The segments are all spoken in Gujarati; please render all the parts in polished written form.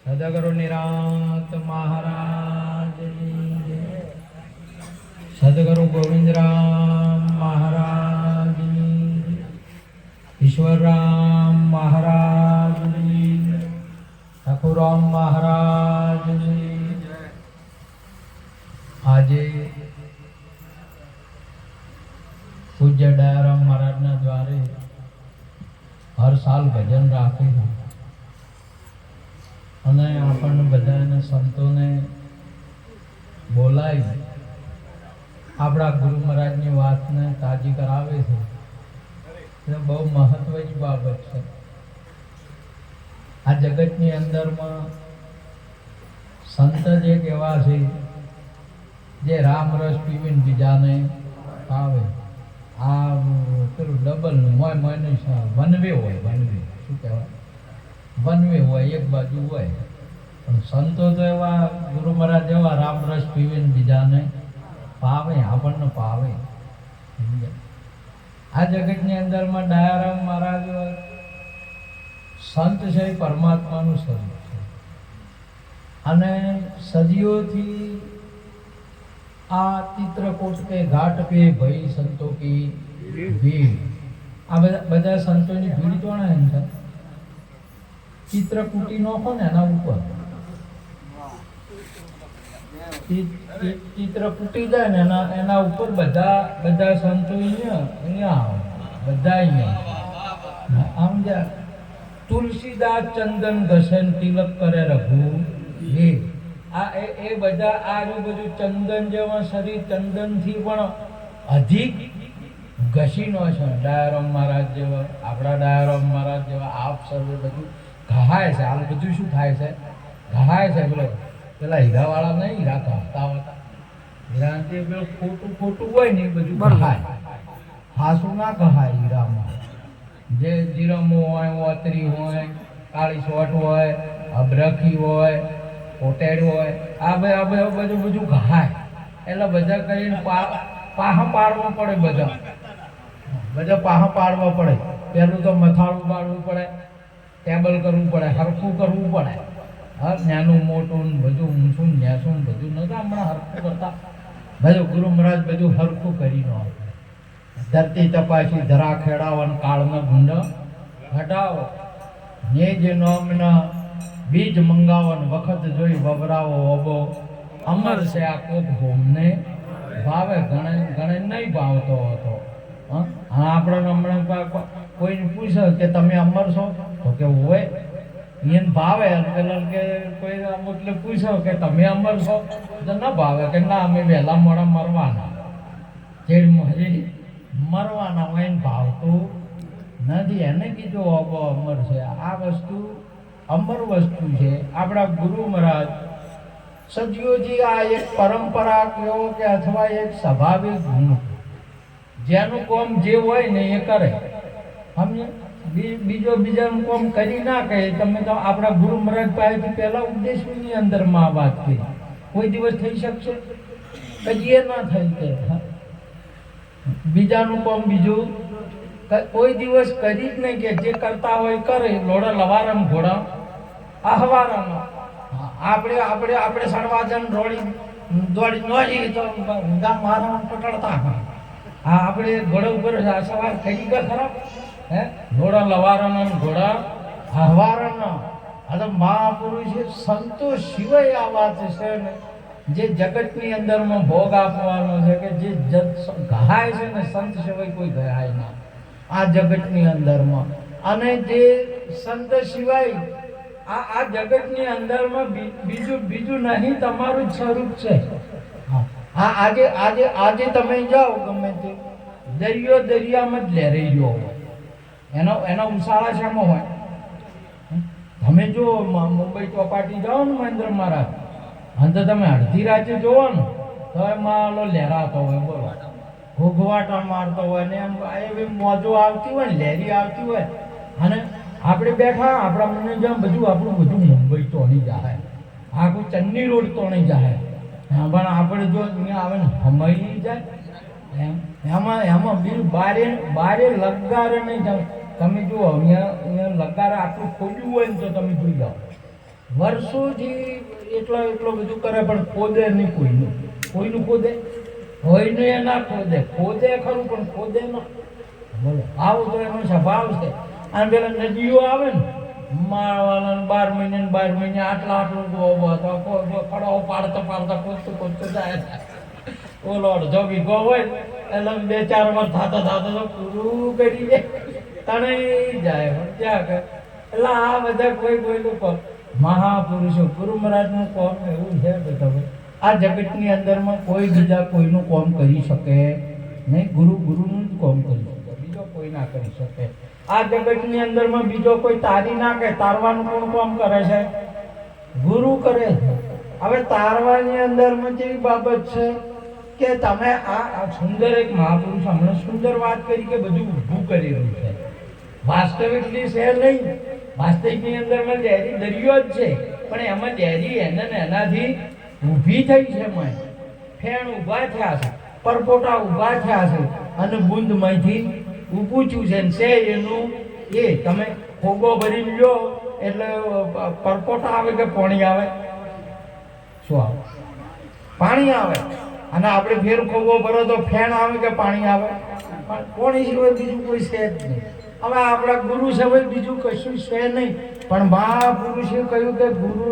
સદગુરુ નિરાંત મહારાજ, સદગુરુ ગોવિંદરામ મહારાજ, ઈશ્વરરામ મહારાજ, ઠાકુરામ મહારાજ. આજે પૂજ્ય દયારામ મહારાજના દ્વારે હર સાલ ભજન રાખે અને આપણને બધાને સંતોને બોલાવી આપણા ગુરુ મહારાજની વાતને તાજી કરાવે છે. એ બહુ મહત્વની બાબત છે. આ જગતની અંદરમાં સંત જ એક એવા છે જે રામ રસ પીવીને બીજાને આવે. આ પેલું ડબલ મોય મોયનું વનવે હોય, વનવે શું કહેવાય, વનવે હોય, એક બાજુ હોય. પણ સંતો તો એવા ગુરુ મહારાજ એવા રામ રસ પીવીને બીજાને પાવે, આપણને પાવે. આ જગતની અંદરમાં દયારામ મહારાજ સંત છે, પરમાત્માનું સ્વરૂપ છે. અને સદીઓથી આ ચિત્રકૂટ કે ઘાટ પે ભઈ સંતો કી ભીડ, આ બધા સંતોની ભીડ તો ને છે. ચિત્રકૂટી નોખો ને એના ઉપર ચિત્ર ફૂટી જાય ને એના ઉપર બધા સંતો અહીંયા આવે, બધા અહીંયા. આમ જ્યાં તુલસીદાસ ચંદન ઘસન તિલક કરે રઘુ એ આ એ બધા આ બધું ચંદન જેવા શરીર ચંદનથી પણ અધિક ઘસીનો છે. દયારામ મહારાજ જેવા, આપણા દયારામ મહારાજ જેવા આપ સર્વે બધું ઘહાય છે. આ બધું શું થાય છે? ઘહાય છે. પેલા હીરાવાળા નહીં, હીરા ઘસતા હતા, હીરા પેલું ખોટું ખોટું હોય ને એ બધું ઘહાય. હાસું ના ઘહાય હીરામાં. જે જીરમો હોય, ઓતરી હોય, કાળી સોટ હોય, અબરખી હોય, કોટેડ હોય, આ બધું ઘહાય. એટલે બધા કરીને પાહા પાડવા પડે. બધા પાહા પાડવા પડે. પેલું તો મથાળું પાડવું પડે, ટેબલ કરવું પડે, હરખું કરવું પડે. હા, નાનું મોટું બધું ઊંચું ન્યાસું બધું નતા હમણાં હરખું કરતા. બધું ગુરુ મહારાજ બધું હરખું કરી નો. ધરતી તપાસી ધરા ખેડાવન કાળનો ગુંડ હટાવો, ને જે નોમના બીજ મંગાવન વખત જોઈ વવરાવો ઓબો. અમર છે આ કોક હોમને ભાવે, ગણે નહીં ભાવતો હતો. હા, આપણે હમણાં કોઈને પૂછે કે તમે અમર છો તો કે હોય એને ભાવે. પેલા કે કોઈ એટલે પૂછો કે તમે અમર છો તો ન ભાવે કે ના અમે વહેલા મોડા મરવાના. જે મરવાના હોય એને ભાવતું નથી. એને કીધું અબો અમર છે. આ વસ્તુ અમર વસ્તુ છે. આપણા ગુરુ મહારાજ સદીઓથી આ એક પરંપરા કહો કે અથવા એક સ્વાભાવિક ગુણ, જેનું કામ જે હોય ને એ કરે. સમજે? બીજાનું કામ કરી ના કહે. તમે તો આપણા ગુરુ મહારાજ પાસેથી પહેલા ઉપદેશની અંદરમાં આ વાત કરી. કોઈ દિવસ થઈ શકશે? કદી ના થઈ કે બીજાનું કામ બીજું કોઈ દિવસ કરી જ નહીં. કે જે કરતા હોય કરે. લોડા લવારમ ઘોડા આહવારમ. આપણે સણવાજન દોડી ન જઈએ તો ગામ મારા પકડતા. હા, આપણે ઘોડા ઉપર સવાર થઈ ગયા ખરાબ. હે, ઘોડા લવારણ ઘોડા આહવારણ. આ તો મહાપુરુષે સંતો સિવાય આ વાત છે ને જે જગતની અંદરમાં ભોગ આપવાનો છે કે જે ઘાય છે ને સંત સિવાય કોઈ ઘાય ના આ જગતની અંદરમાં. અને જે સંત સિવાય આ જગતની અંદરમાં બીજું નહીં, તમારું જ સ્વરૂપ છે. હા, આજે તમે જાઓ ગમે તે દરિયામાં જ લહેરાઈ ગયો હોય. એના ઉછાળા શામાં હોય? તમે જો મુંબઈ ચોપાટી જાઓ ને મહેન્દ્ર મહારાજ, અને તો તમે અડધી રાતે જોવો ને તો એમાં લહેરાતો હોય. બોલો, ઘૂઘવાટા મારતો હોય ને એમ એવી મોજો આવતી હોય ને, લહેરી આવતી હોય. અને આપણે બેઠા આપણા મને જેમ આપણું બધું મુંબઈ તોણી જાય, આખું ચન્ની રોડ તોણી જાય. પણ આપણે જો અહીંયા આવે ને હમાઈ જાય. એમાં બિલ બારે લગારે નહીં જાવ. તમે જુઓ અહીંયા લગારા આટલું ખોલ્યું હોય ને તો તમે જોઈ જાઓ વર્ષોથી એટલો બધું કરે પણ ખોદે નહીં કોઈનું ખોદે હોયનું એ ના ખોદે ખરું પણ ખોદે ના. બોલો આવો તો એનો સ્વભાવ છે. અને પેલા નદીઓ આવે ને માળવાના 12 મહિને આટલું ખડાઓ પાડતા ખોદતું જાય. ઓલો અડધો વીઘો હોય એટલે 2-4 વર્ષ થતા તો પૂરું કરી દે તણાઈ જાય. પણ ત્યાં એટલે આ બધા કોઈનું મહાપુરુષો ગુરુ મહારાજનું કોમ એવું છે બધા આ જગતની અંદરમાં કોઈ બીજા કોઈનું કોમ કરી શકે નહીં. ગુરુનું જ કોમ કરી શકે, બીજો કોઈ ના કરી શકે. આ જગતની અંદરમાં બીજો કોઈ તારી ના કે તારવાનું કોણ કોમ કરે છે? ગુરુ કરે છે. હવે તારવાની અંદરમાં જેવી બાબત છે કે તમે આ સુંદર એક મહાપુરુષ હમણાં સુંદર વાત કરી કે બધું ઊભું કરેલું છે. વાસ્તવિકની છે નહીં. વાસ્તવિકની અંદરમાં ડેરી દરિયો જ છે પણ એમાં ડેરી એનાથી ઊભી થઈ છે. ફેણ ઊભા થયા છે, પરપોટા ઊભા થયા છે અને બુંદમાંથી ઊભું છે ને એનું એ તમે ખોગો ભરી લો એટલે પરપોટા આવે કે પાણી આવે? શું આવે? પાણી આવે. અને આપણે ફેર ખોગો ભરો તો ફેણ આવે કે પાણી આવે? પાણી સિવાય બીજું કોઈ છે જ નહીં. હવે આપણા ગુરુ સિવાય બીજું કશું છે નહીં. પણ મહાપુરુષે કહ્યું કે ગુરુ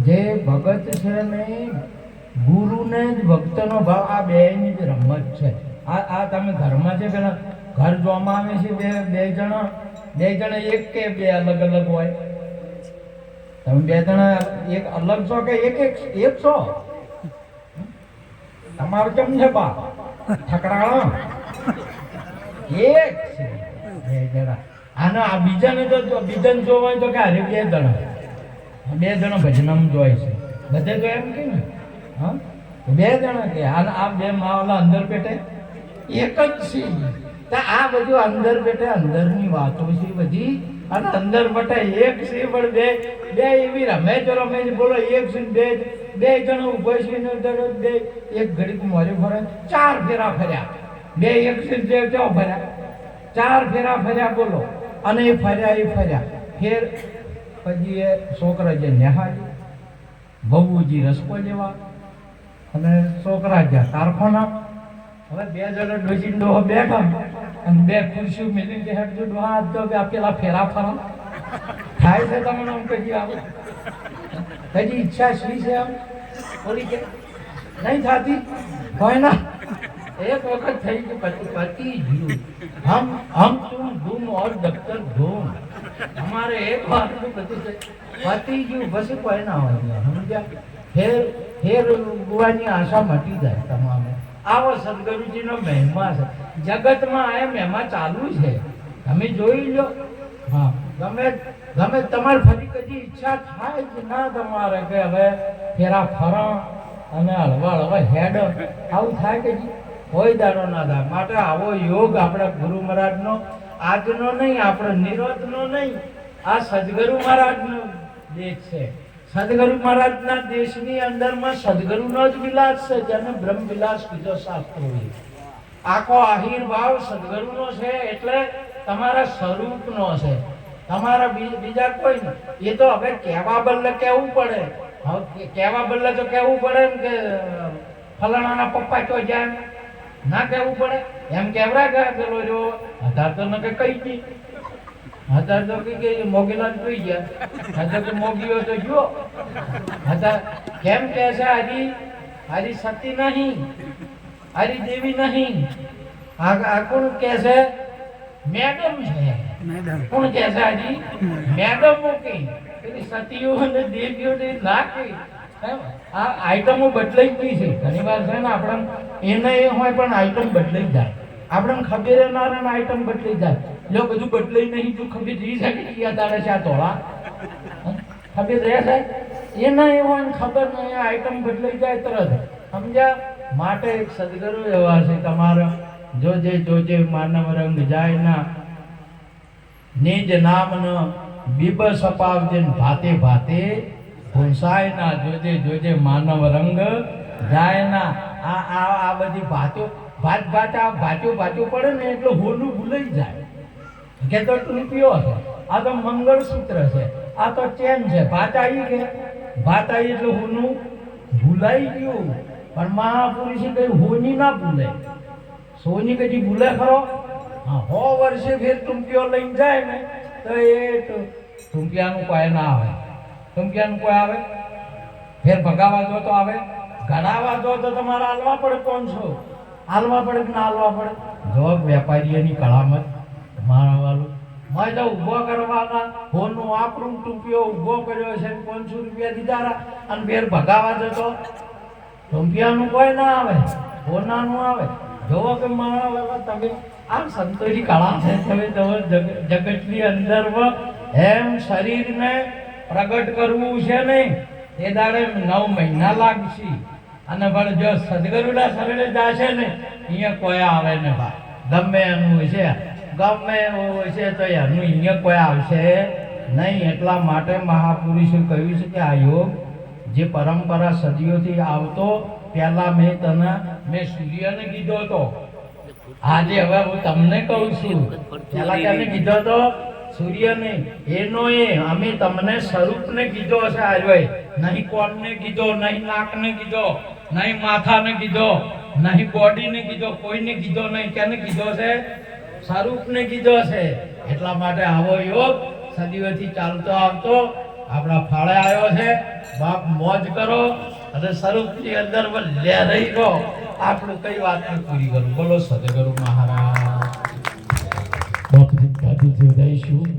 જે ભગત છે ને ગુરુને જ ભક્તનો ભાવ આ બેની જ રમત છે. આ તમે ઘરમાં છે પેલા ઘર જોવામાં આવે છે બે જણા એક કે બે અલગ અલગ હોય? તમે 2 જણા એક અલગ છો કે એક છો? તમારું કેમ છે બા ઠકરાળો? એક છે 2 જણા. આનો આ બીજાને તો બીજાને જોવા હોય તો કે અરે 2 જણા ભજનમાં જોય છે બધે તો એમ કે ને. હા 2 જણા કે આ 2 માવલા અંદર પેટે એક જ છે. આ બધું અંદર પેટે અંદરની વાતો છે બધી. અને અંદર બટે એક છે પણ બે એવી રમે બોલો. એક છે બે જણા ઉભા છે ને બે એક ઘડીક મોરે ફરે 4 ફેરા ફર્યા. બે એક છે ફર્યા 4 ફેરા ફર્યા બોલો. અને એ ફર્યા ફેર પછી એ છોકરા જે નેહાજી ભવુજી રસકો લેવા અને છોકરા જ્યાં કારખાના. હવે 2 જણા ડોસી ડોહો બેઠા અને 2 ખુરશીઓ મેલી કે હેઠ જો ડોહા તો પેલા ફેરા ફરા થાય છે. તમને આમ કહીએ આવે કઈ ઈચ્છા શી છે આમ બોલી કે નહીં થતી હોય ના. एक वक्त થઈ કે पति जीव हम तुम धूम और दफ्तर धूम हमारे एक बार को पति जीव बस कोई ना હોય સમજ્યા. ફેર ગુવાની આશા મટી જાય તમામે. આવો સદગુરુજીનો મહિમા છે જગતમાં. આ મહિમા ચાલુ છે તમે જોઈ લો. હા ગમે તમારે ફરી કદી ઈચ્છા થાય કે ના તમારે કે હવે ફેરા ફરા અને હળવા હેડ આવું થાય કે કોઈ દાડો ના થાય. માટે આવો યોગ આપણા ગુરુ મહારાજનો આજનો નહીં, આપણો નિરોધનો નહીં, આ સદગુરુ મહારાજનો દેશ છે. સદગુરુ મહારાજના દેશની અંદરમાં સદગુરુનો જ વિલાસ છે જેને બ્રહ્મ વિલાસ કીધો શાસ્ત્રોએ. આખો આહીરભાવ સદગુરુનો છે એટલે તમારા સ્વરૂપનો છે, તમારા બીજા કોઈ નહીં. એ તો હવે કહેવા બદલે કહેવું પડે. હવે કહેવા બદલે તો કહેવું પડે એમ કે ફલાણાના પપ્પા તો જાય ના કહેવું પડે એમ કેવરા ગયા પેલો જો હતા તો ન કે કઈ ગઈ હતા તો કે મોગીલા જોઈ ગયા હતા તો મોગીઓ તો જો હતા કેમ કે છે હરી સતી નહીં, હરી દેવી નહીં. આ કોણ કે છે? મેડમ છે. કોણ કે છે? હજી મેડમ મૂકી પેલી સતીઓ અને દેવીઓ ના કહી. આ આઈટમો બદલાઈ ગઈ છે ઘણી વાર છે ને. આપણે એને એ હોય પણ આઈટમ બદલાઈ જાય. આપણને ખબર ના રહે આઈટમ બદલાઈ જાય. જો બધું બદલાઈ નહીં તું ખબર રહી શકે કે તારે છે આ તોળા ખબર રહે છે એના એ હોય ખબર નહીં આઈટમ બદલાઈ જાય તરત સમજ્યા. માટે એક સદગુરુ એવા છે તમારા જોજે માનવ રંગ જાય ના નિજ નામ ન બીબસ અપાવજે ભાતે ભાતે ભૂસાય ના. જોજે માનવ રંગ જાય ના. આ બધી ભાતો ભાત્યું પડે ને એટલે હોલું ભૂલાઈ જાય. કે તો રૂપિયો છે, આ તો મંગળસૂત્ર છે, આ તો ચેન છે. ભાત આવી કે ભાત આવી એટલે હોનું ભૂલાઈ ગયું, પણ મહાપુરુષે કહ્યું હોની ના ભૂલે. સોની કદી ભૂલે ખરો? હા, 100 વર્ષે ફેર ટૂંપિયો લઈને જાય ને તો એ ટૂંપિયાનું કોઈ ના આવે. ટૂંપિયાનું કોઈ આવે ફેર ભગાવા જો તો આવે, ઘડાવા જો તો તમારે હાલવા પડે. 500 હાલવા પડે કે ના હાલવા પડે? જો વેપારીઓની કળામત મારવાલું મેં તો ઊભો કરવાના હોનું આપણું ટૂંપિયો ઊભો કર્યો છે, 500 રૂપિયા દીધા અને ફેર ભગાવા જતો. ટૂંપિયાનું કોઈ ના આવે, હોનાનું આવે. જોવો કે મારા વાલા તમે આ સંતોષી કળા છે, તમે જગતની અંદરમાં એમ શરીરને પ્રગટ કરવું છે નહીં. એ દાડે 9 મહિના લાગશે અને પણ જો સદગરુડા શરણે જાશે ને અહીંયા કોઈ આવે ને બા ગમે એનું છે, ગમે એવું છે તો એનું અહીંયા કોઈ આવશે નહીં. એટલા માટે મહાપુરુષે કહ્યું છે કે આ યોગ જે પરંપરા સદીઓથી આવતો, પહેલા મેં સૂર્યને કીધો હતો, આજે હવે હું તમને કહું છું. પહેલા કેને કીધો હતો? સૂર્યને. એનો અમે તમને સ્વરૂપને કીધો છે. આજે નહીં કોણને કીધો, નહીં નાકને કીધો, નહીં માથાને કીધો, નહીં બોડીને કીધો, કોઈને કીધો નહીં. કેને કીધો છે? સ્વરૂપને કીધો છે. એટલા માટે આવો યોગ સદીઓથી ચાલતો આવતો આપણા ફાળે આવ્યો છે. બાપ મોજ કરો અને સ્વરૂપની અંદર લહેરાઈ રહો. આપણું કઈ વાતને પૂરી કરું. બોલો સદગુરુ મહારાજ. બાપજી દાદીજી દઈશું.